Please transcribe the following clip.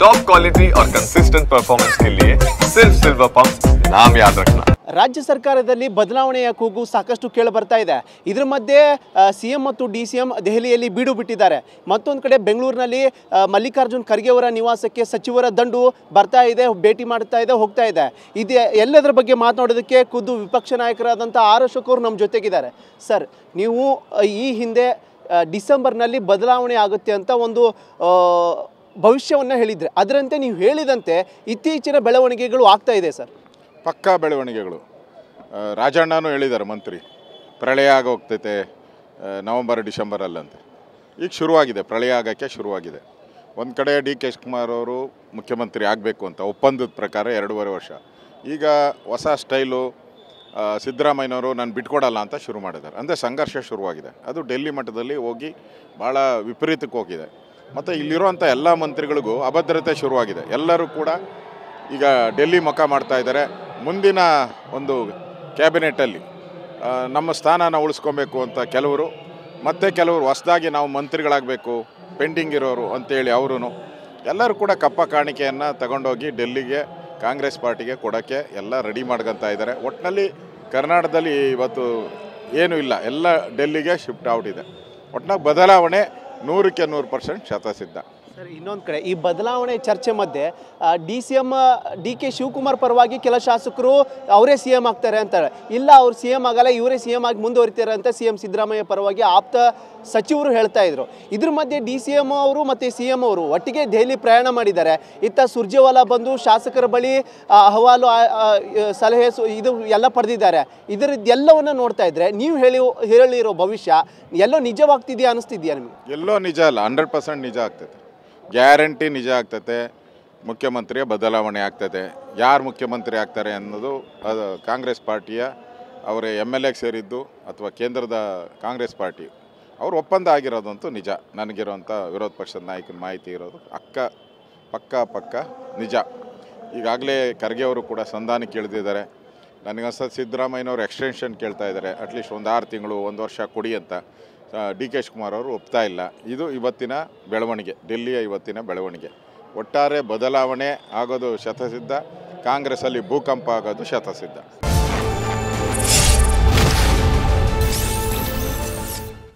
Top quality और consistent performance के लिए सिर्फ सिल्वर पंप नाम याद रखना। ರಾಜ್ಯ ಸರ್ಕಾರದಲ್ಲಿ ಬದಲಾವಣೆಯ ಕೂಗು ಸಾಕಷ್ಟು ಕೇಳಿ ಬರ್ತಾ ಇದೆ. ಇದರ ಮಧ್ಯೆ ಸಿಎಂ ಮತ್ತು ಡಿಸಿಎಂ ದೆಹಲಿಯಲ್ಲಿ ಬೀಡು ಬಿಟ್ಟಿದ್ದಾರೆ. ಮತ್ತೊಂದು ಕಡೆ ಬೆಂಗಳೂರಿನಲ್ಲಿ ಮಲ್ಲಿಕಾರ್ಜುನ್ ಖರ್ಗೆ ಅವರ ನಿವಾಸಕ್ಕೆ ಸಚಿವರ ದಂಡು ಬರ್ತಾ ಇದೆ, ಭೇಟಿ ಮಾಡ್ತಾ ಇದೆ, ಹೋಗ್ತಾ ಇದೆ. ಇದು ಎಲ್ಲದರ ಬಗ್ಗೆ ಮಾತನಾಡೋದಕ್ಕೆ ಖುದ್ದು ವಿಪಕ್ಷ ನಾಯಕರಾದಂಥ ಆರ್ ಅಶೋಕ್ ಅವರು ನಮ್ಮ ಜೊತೆಗಿದ್ದಾರೆ. ಸರ್, ನೀವು ಈ ಹಿಂದೆ ಡಿಸೆಂಬರ್ನಲ್ಲಿ ಬದಲಾವಣೆ ಆಗುತ್ತೆ ಅಂತ ಒಂದು ಭವಿಷ್ಯವನ್ನು ಹೇಳಿದರೆ, ಅದರಂತೆ ನೀವು ಹೇಳಿದಂತೆ ಇತ್ತೀಚಿನ ಬೆಳವಣಿಗೆಗಳು ಆಗ್ತಾ ಇದೆ ಸರ್. ಪಕ್ಕಾ ಬೆಳವಣಿಗೆಗಳು. ರಾಜಣ್ಣನೂ ಹೇಳಿದ್ದಾರೆ, ಮಂತ್ರಿ ಪ್ರಳಯ ಆಗ ಹೋಗ್ತೈತೆ ನವಂಬರ್ ಡಿಸೆಂಬರಲ್ಲಂತೆ. ಈಗ ಶುರುವಾಗಿದೆ, ಪ್ರಳಯ ಆಗೋಕ್ಕೆ ಶುರುವಾಗಿದೆ. ಒಂದು ಕಡೆ ಡಿ ಕೆ ಶಿವಕುಮಾರ್ ಅವರು ಮುಖ್ಯಮಂತ್ರಿ ಆಗಬೇಕು ಅಂತ ಒಪ್ಪಂದದ ಪ್ರಕಾರ 2.5 ವರ್ಷ. ಈಗ ಹೊಸ ಸ್ಟೈಲು ಸಿದ್ದರಾಮಯ್ಯನವರು ನಾನು ಬಿಟ್ಕೊಡಲ್ಲ ಅಂತ ಶುರು ಮಾಡಿದ್ದಾರೆ. ಅಂದರೆ ಸಂಘರ್ಷ ಶುರುವಾಗಿದೆ. ಅದು ಡೆಲ್ಲಿ ಮಟ್ಟದಲ್ಲಿ ಹೋಗಿ ಭಾಳ ವಿಪರೀತಕ್ಕೆ ಹೋಗಿದೆ. ಮತ್ತು ಇಲ್ಲಿರುವಂಥ ಎಲ್ಲ ಮಂತ್ರಿಗಳಿಗೂ ಅಭದ್ರತೆ ಶುರುವಾಗಿದೆ. ಎಲ್ಲರೂ ಕೂಡ ಈಗ ಡೆಲ್ಲಿ ಮುಖ ಮಾಡ್ತಾ ಇದ್ದಾರೆ. ಮುಂದಿನ ಒಂದು ಕ್ಯಾಬಿನೆಟಲ್ಲಿ ನಮ್ಮ ಸ್ಥಾನನ ಉಳಿಸ್ಕೊಬೇಕು ಅಂತ ಕೆಲವರು, ಮತ್ತು ಕೆಲವರು ಹೊಸದಾಗಿ ನಾವು ಮಂತ್ರಿಗಳಾಗಬೇಕು ಪೆಂಡಿಂಗ್ ಇರೋರು ಅಂತೇಳಿ ಅವರು ಎಲ್ಲರೂ ಕೂಡ ಕಪ್ಪ ಕಾಣಿಕೆಯನ್ನು ತಗೊಂಡೋಗಿ ಡೆಲ್ಲಿಗೆ ಕಾಂಗ್ರೆಸ್ ಪಾರ್ಟಿಗೆ ಕೊಡೋಕ್ಕೆ ಎಲ್ಲ ರೆಡಿ ಮಾಡ್ಕೊತಾ ಇದ್ದಾರೆ. ಒಟ್ಟಿನಲ್ಲಿ ಕರ್ನಾಟಕದಲ್ಲಿ ಇವತ್ತು ಏನೂ ಇಲ್ಲ, ಎಲ್ಲ ಡೆಲ್ಲಿಗೆ ಶಿಫ್ಟ್ ಔಟ್ ಇದೆ. ಒಟ್ಟಿನಾಗ ಬದಲಾವಣೆ 100ಕ್ಕೆ 100% ಶತಸಿದ್ಧ. ಸರ್, ಇನ್ನೊಂದು ಕಡೆ ಈ ಬದಲಾವಣೆ ಚರ್ಚೆ ಮಧ್ಯೆ ಡಿ.ಸಿ.ಎಂ ಡಿ ಕೆ ಶಿವಕುಮಾರ್ ಪರವಾಗಿ ಕೆಲ ಶಾಸಕರು ಅವರೇ ಸಿ ಎಂ ಆಗ್ತಾರೆ ಅಂತಾರೆ. ಇಲ್ಲ, ಅವ್ರು ಸಿ ಎಂ ಆಗಲ್ಲ, ಇವರೇ ಸಿ ಎಂ ಆಗಿ ಮುಂದುವರಿತಾರೆ ಅಂತ ಸಿ ಎಂ ಸಿದ್ದರಾಮಯ್ಯ ಪರವಾಗಿ ಆಪ್ತ ಸಚಿವರು ಹೇಳ್ತಾ ಇದ್ರು. ಇದ್ರ ಮಧ್ಯೆ ಡಿ.ಸಿ.ಎಂ ಅವರು ಮತ್ತು ಸಿ ಎಂ ಅವರು ಒಟ್ಟಿಗೆ ದೆಹಲಿ ಪ್ರಯಾಣ ಮಾಡಿದ್ದಾರೆ. ಇತ್ತ ಸುರ್ಜೇವಾಲಾ ಬಂದು ಶಾಸಕರ ಬಳಿ ಅಹವಾಲು ಸಲಹೆ ಇದು ಎಲ್ಲ ಪಡೆದಿದ್ದಾರೆ. ಇದರದ್ದೆಲ್ಲವನ್ನು ನೋಡ್ತಾ ಇದ್ರೆ ನೀವು ಹೇಳಿರೋ ಭವಿಷ್ಯ ಎಲ್ಲೋ ನಿಜವಾಗ್ತಿದೆಯಾ ಅನಿಸ್ತಿದೆಯಾ ನಿಮಗೆ? ಎಲ್ಲೋ ನಿಜ ಅಲ್ಲ, 100% ನಿಜ ಆಗ್ತೈತೆ. ಗ್ಯಾರಂಟಿ ನಿಜ ಆಗ್ತೈತೆ. ಮುಖ್ಯಮಂತ್ರಿಯ ಬದಲಾವಣೆ ಆಗ್ತದೆ. ಯಾರು ಮುಖ್ಯಮಂತ್ರಿ ಆಗ್ತಾರೆ ಅನ್ನೋದು ಅದು ಕಾಂಗ್ರೆಸ್ ಪಾರ್ಟಿಯ ಅವರೇ MLAಗೆ ಸೇರಿದ್ದು ಅಥವಾ ಕೇಂದ್ರದ ಕಾಂಗ್ರೆಸ್ ಪಾರ್ಟಿ ಅವ್ರು ಒಪ್ಪಂದ ಆಗಿರೋದಂತೂ ನಿಜ. ನನಗಿರೋಂಥ ವಿರೋಧ ಪಕ್ಷದ ನಾಯಕನ ಮಾಹಿತಿ ಇರೋದು ಪಕ್ಕ ನಿಜ. ಈಗಾಗಲೇ ಖರ್ಗೆ ಅವರು ಕೂಡ ಸಂಧಾನಕ್ಕೆ ಇಳಿದಿದ್ದಾರೆ. ನನಗನ್ಸೋದು ಸಿದ್ದರಾಮಯ್ಯನವರು ಎಕ್ಸ್ಟೆನ್ಷನ್ ಕೇಳ್ತಾ ಇದ್ದಾರೆ. ಅಟ್ಲೀಸ್ಟ್ ಒಂದು 6 ತಿಂಗಳು 1 ವರ್ಷ ಕೊಡಿ ಅಂತ. ಡಿ ಕೆ ಶಿವಕುಮಾರ್ ಅವರು ಒಪ್ತಾ ಇಲ್ಲ. ಇದು ಇವತ್ತಿನ ಬೆಳವಣಿಗೆ, ಡೆಲ್ಲಿಯ ಇವತ್ತಿನ ಬೆಳವಣಿಗೆ. ಒಟ್ಟಾರೆ ಬದಲಾವಣೆ ಆಗೋದು ಶತಸಿದ್ಧ, ಕಾಂಗ್ರೆಸ್ಸಲ್ಲಿ ಭೂಕಂಪ ಆಗೋದು ಶತಸಿದ್ಧ.